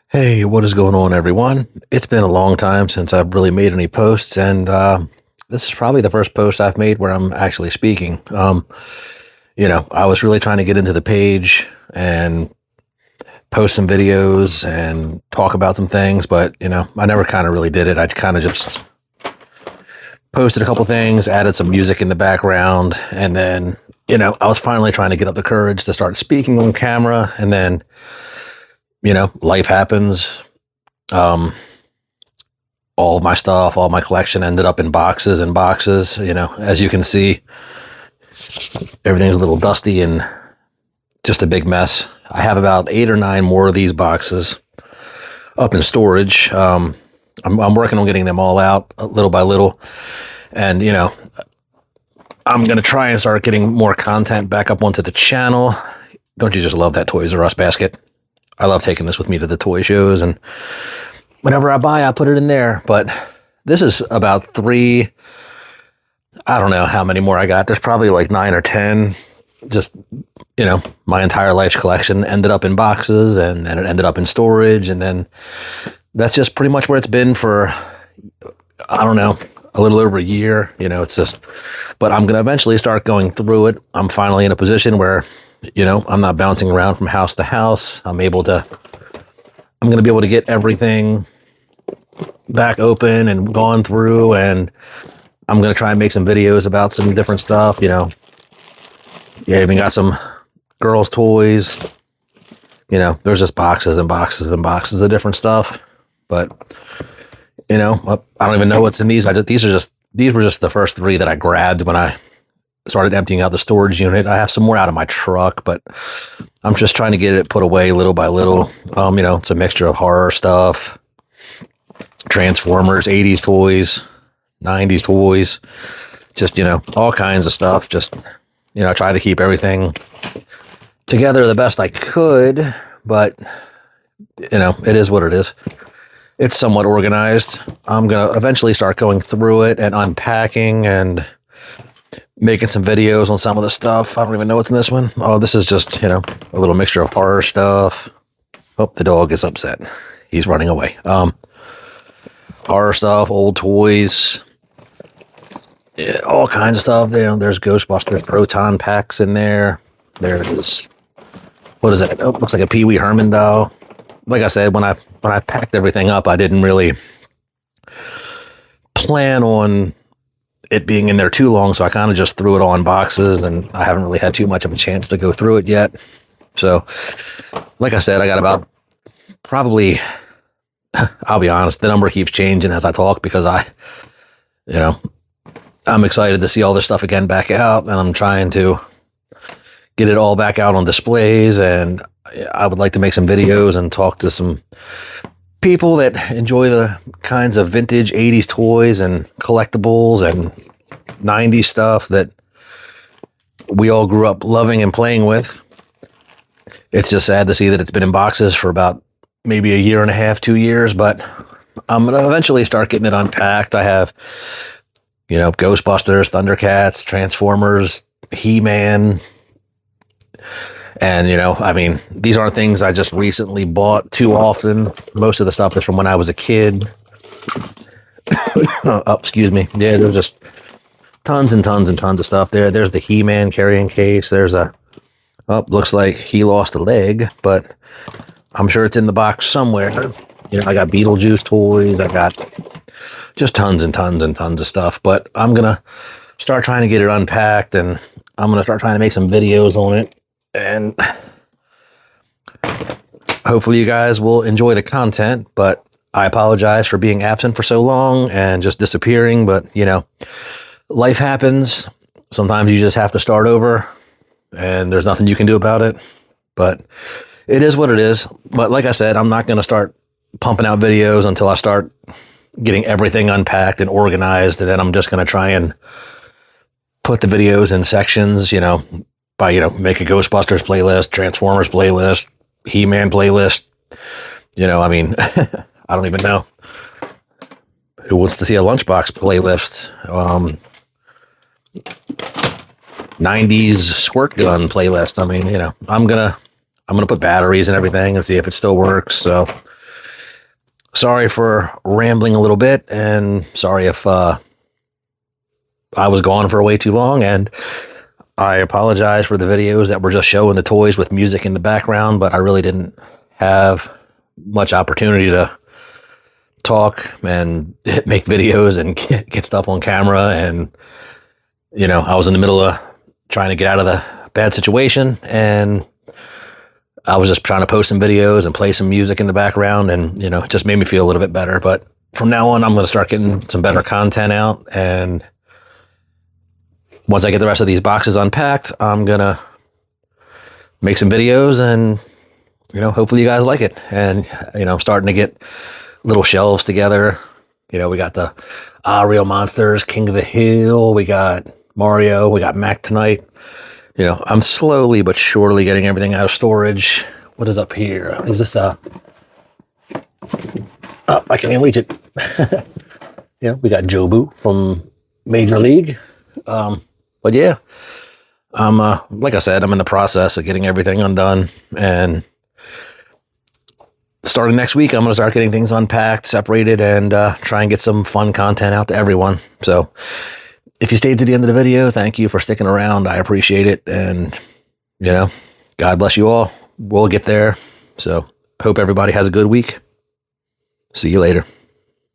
Hey, what is going on, everyone? It's been a long time since I've really made any posts, and this is probably the first post I've made where I'm actually speaking. I was really trying to get into the page and post some videos and talk about some things, but I never kind of really did it. I kind of just posted a couple things, added some music in the background, and then I was finally trying to get up the courage to start speaking on camera, and then life happens. Um, all of my stuff, all my collection ended up in boxes and boxes. As you can see, everything's a little dusty and just a big mess. I have about 8 or 9 more of these boxes up in storage. I'm working on getting them all out little by little. And, I'm going to try and start getting more content back up onto the channel. Don't you just love that Toys R Us basket? I love taking this with me to the toy shows, and whenever I buy, I put it in there. But this is about 3. I don't know how many more I got. There's probably like 9 or 10. Just, my entire life's collection ended up in boxes, and then it ended up in storage. And then that's just pretty much where it's been for, I don't know, a little over a year. It's just, but I'm going to eventually start going through it. I'm finally in a position where, I'm not bouncing around from house to house. I'm going to be able to get everything back open and gone through, and I'm going to try and make some videos about some different stuff. Yeah, even got some girls' toys. There's just boxes and boxes and boxes of different stuff. But, I don't even know what's in these. These were just the first 3 that I grabbed when I started emptying out the storage unit. I have some more out of my truck, but I'm just trying to get it put away little by little. It's a mixture of horror stuff, Transformers, 80s toys, 90s toys, just, all kinds of stuff. Just, try to keep everything together the best I could, but, it is what it is. It's somewhat organized. I'm going to eventually start going through it and unpacking and making some videos on some of the stuff. I don't even know what's in this one. Oh, this is just, a little mixture of horror stuff. Oh, the dog is upset. He's running away. Horror stuff, old toys, yeah, all kinds of stuff. There's Ghostbusters proton packs in there. There's, what is that? Oh, looks like a Pee Wee Herman doll. Like I said, when I packed everything up, I didn't really plan on it being in there too long, so I kind of just threw it all in boxes, and I haven't really had too much of a chance to go through it yet. So, like I said, I got about probably, I'll be honest, the number keeps changing as I talk because I'm excited to see all this stuff again back out, and I'm trying to get it all back out on displays, and I would like to make some videos and talk to some people that enjoy the kinds of vintage 80s toys and collectibles and 90s stuff that we all grew up loving and playing with. It's just sad to see that it's been in boxes for about maybe a year and a half, 2 years, but I'm going to eventually start getting it unpacked. I have, Ghostbusters, Thundercats, Transformers, He-Man. And, these aren't things I just recently bought too often. Most of the stuff is from when I was a kid. Oh, excuse me. Yeah, there's just tons and tons and tons of stuff there. There's the He-Man carrying case. There's looks like he lost a leg, but I'm sure it's in the box somewhere. I got Beetlejuice toys. I got just tons and tons and tons of stuff. But I'm going to start trying to get it unpacked, and I'm going to start trying to make some videos on it. And hopefully you guys will enjoy the content, but I apologize for being absent for so long and just disappearing. But, life happens. Sometimes you just have to start over, and there's nothing you can do about it. But it is what it is. But like I said, I'm not going to start pumping out videos until I start getting everything unpacked and organized. And then I'm just going to try and put the videos in sections, by, make a Ghostbusters playlist, Transformers playlist, He-Man playlist. I don't even know who wants to see a Lunchbox playlist. 90s squirt gun playlist. I'm going to I'm going to put batteries and everything and see if it still works. So sorry for rambling a little bit, and sorry if I was gone for way too long, and I apologize for the videos that were just showing the toys with music in the background, but I really didn't have much opportunity to talk and make videos and get stuff on camera. And, I was in the middle of trying to get out of the bad situation, and I was just trying to post some videos and play some music in the background, and, it just made me feel a little bit better. But from now on, I'm going to start getting some better content out, and once I get the rest of these boxes unpacked, I'm going to make some videos, and, hopefully you guys like it. And, I'm starting to get little shelves together. We got the Real Monsters, King of the Hill, we got Mario, we got Mac Tonight. I'm slowly but surely getting everything out of storage. What is up here? Is this oh, I can't even reach it. We got Jobu from Major League. But yeah, I'm like I said, I'm in the process of getting everything undone, and starting next week, I'm going to start getting things unpacked, separated, and try and get some fun content out to everyone. So if you stayed to the end of the video, thank you for sticking around. I appreciate it. And, God bless you all. We'll get there. So hope everybody has a good week. See you later.